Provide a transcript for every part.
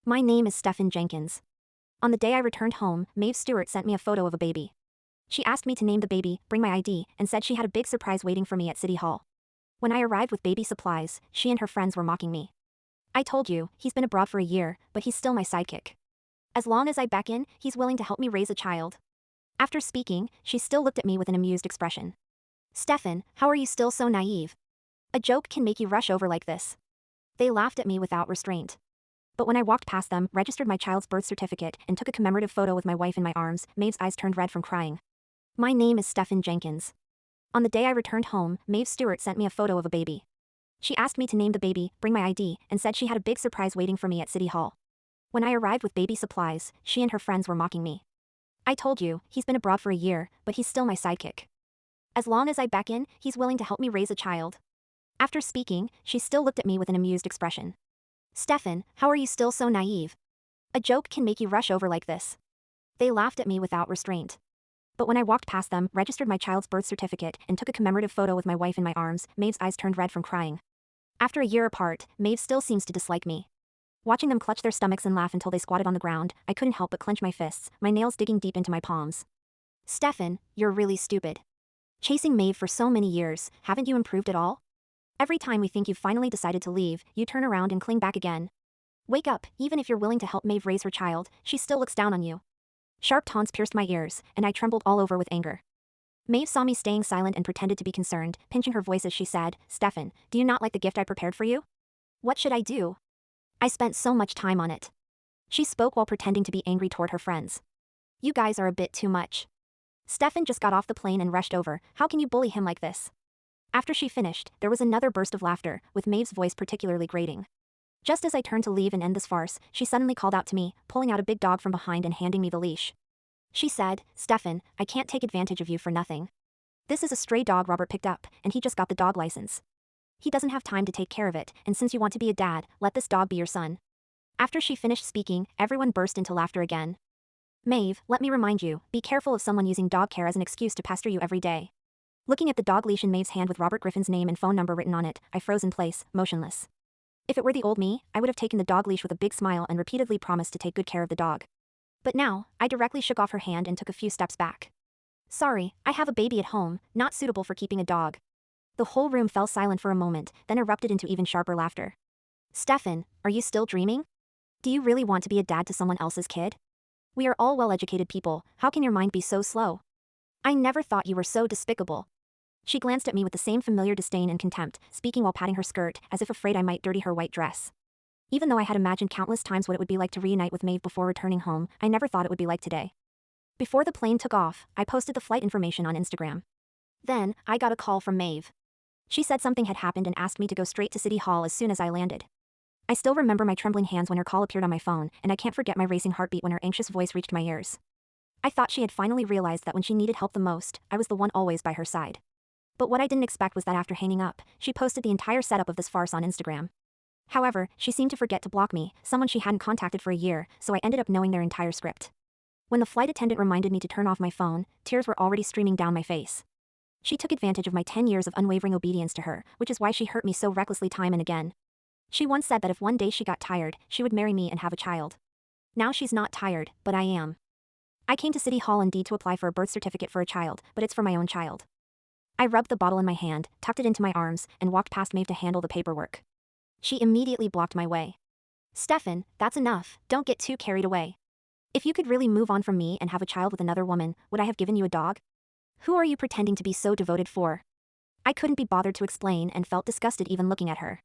My name is Stephen Jenkins. On the day I returned home, Maeve Stewart sent me a photo of a baby. She asked me to name the baby, bring my ID, and said she had a big surprise waiting for me at City Hall. When I arrived with baby supplies, she and her friends were mocking me. I told you, he's been abroad for a year, but he's still my sidekick. As long as I beckon, he's willing to help me raise a child. After speaking, she still looked at me with an amused expression. Stephen, how are you still so naive? A joke can make you rush over like this. They laughed at me without restraint. But when I walked past them, registered my child's birth certificate, and took a commemorative photo with my wife in my arms, Maeve's eyes turned red from crying. My name is Stephen Jenkins. On the day I returned home, Maeve Stewart sent me a photo of a baby. She asked me to name the baby, bring my ID, and said she had a big surprise waiting for me at City Hall. When I arrived with baby supplies, she and her friends were mocking me. I told you, he's been abroad for a year, but he's still my sidekick. As long as I beckon, he's willing to help me raise a child. After speaking, she still looked at me with an amused expression. Stephen, how are you still so naive? A joke can make you rush over like this. They laughed at me without restraint. But when I walked past them, registered my child's birth certificate, and took a commemorative photo with my wife in my arms, Maeve's eyes turned red from crying. After a year apart, Maeve still seems to dislike me. Watching them clutch their stomachs and laugh until they squatted on the ground, I couldn't help but clench my fists, my nails digging deep into my palms. Stephen, you're really stupid. Chasing Maeve for so many years, haven't you improved at all? Every time we think you've finally decided to leave, you turn around and cling back again. Wake up, even if you're willing to help Maeve raise her child, she still looks down on you. Sharp taunts pierced my ears, and I trembled all over with anger. Maeve saw me staying silent and pretended to be concerned, pinching her voice as she said, Stephen, do you not like the gift I prepared for you? What should I do? I spent so much time on it. She spoke while pretending to be angry toward her friends. You guys are a bit too much. Stephen just got off the plane and rushed over, how can you bully him like this? After she finished, there was another burst of laughter, with Maeve's voice particularly grating. Just as I turned to leave and end this farce, she suddenly called out to me, pulling out a big dog from behind and handing me the leash. She said, Stephen, I can't take advantage of you for nothing. This is a stray dog Robert picked up, and he just got the dog license. He doesn't have time to take care of it, and since you want to be a dad, let this dog be your son. After she finished speaking, everyone burst into laughter again. Maeve, let me remind you, be careful of someone using dog care as an excuse to pester you every day. Looking at the dog leash in Maeve's hand with Robert Griffin's name and phone number written on it, I froze in place, motionless. If it were the old me, I would have taken the dog leash with a big smile and repeatedly promised to take good care of the dog. But now, I directly shook off her hand and took a few steps back. Sorry, I have a baby at home, not suitable for keeping a dog. The whole room fell silent for a moment, then erupted into even sharper laughter. Stephen, are you still dreaming? Do you really want to be a dad to someone else's kid? We are all well-educated people, how can your mind be so slow? I never thought you were so despicable. She glanced at me with the same familiar disdain and contempt, speaking while patting her skirt, as if afraid I might dirty her white dress. Even though I had imagined countless times what it would be like to reunite with Maeve before returning home, I never thought it would be like today. Before the plane took off, I posted the flight information on Instagram. Then, I got a call from Maeve. She said something had happened and asked me to go straight to City Hall as soon as I landed. I still remember my trembling hands when her call appeared on my phone, and I can't forget my racing heartbeat when her anxious voice reached my ears. I thought she had finally realized that when she needed help the most, I was the one always by her side. But what I didn't expect was that after hanging up, she posted the entire setup of this farce on Instagram. However, she seemed to forget to block me, someone she hadn't contacted for a year, so I ended up knowing their entire script. When the flight attendant reminded me to turn off my phone, tears were already streaming down my face. She took advantage of my 10 years of unwavering obedience to her, which is why she hurt me so recklessly time and again. She once said that if one day she got tired, she would marry me and have a child. Now she's not tired, but I am. I came to City Hall indeed to apply for a birth certificate for a child, but it's for my own child. I rubbed the bottle in my hand, tucked it into my arms, and walked past Maeve to handle the paperwork. She immediately blocked my way. Stephen, that's enough, don't get too carried away. If you could really move on from me and have a child with another woman, would I have given you a dog? Who are you pretending to be so devoted for? I couldn't be bothered to explain and felt disgusted even looking at her.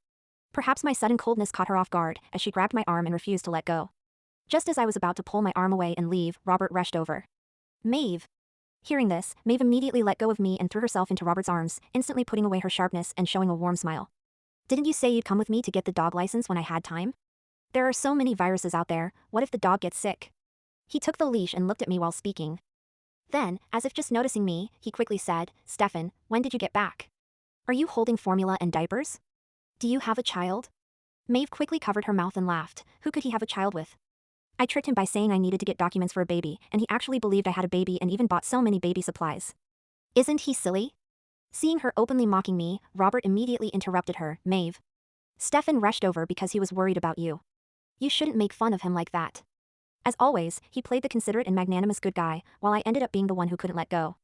Perhaps my sudden coldness caught her off guard, as she grabbed my arm and refused to let go. Just as I was about to pull my arm away and leave, Robert rushed over. Maeve. Hearing this, Maeve immediately let go of me and threw herself into Robert's arms, instantly putting away her sharpness and showing a warm smile. Didn't you say you'd come with me to get the dog license when I had time? There are so many viruses out there, what if the dog gets sick? He took the leash and looked at me while speaking. Then, as if just noticing me, he quickly said, Stephen, when did you get back? Are you holding formula and diapers? Do you have a child? Maeve quickly covered her mouth and laughed. Who could he have a child with? I tricked him by saying I needed to get documents for a baby, and he actually believed I had a baby and even bought so many baby supplies. Isn't he silly? Seeing her openly mocking me, Robert immediately interrupted her, Maeve. Stephen rushed over because he was worried about you. You shouldn't make fun of him like that. As always, he played the considerate and magnanimous good guy, while I ended up being the one who couldn't let go.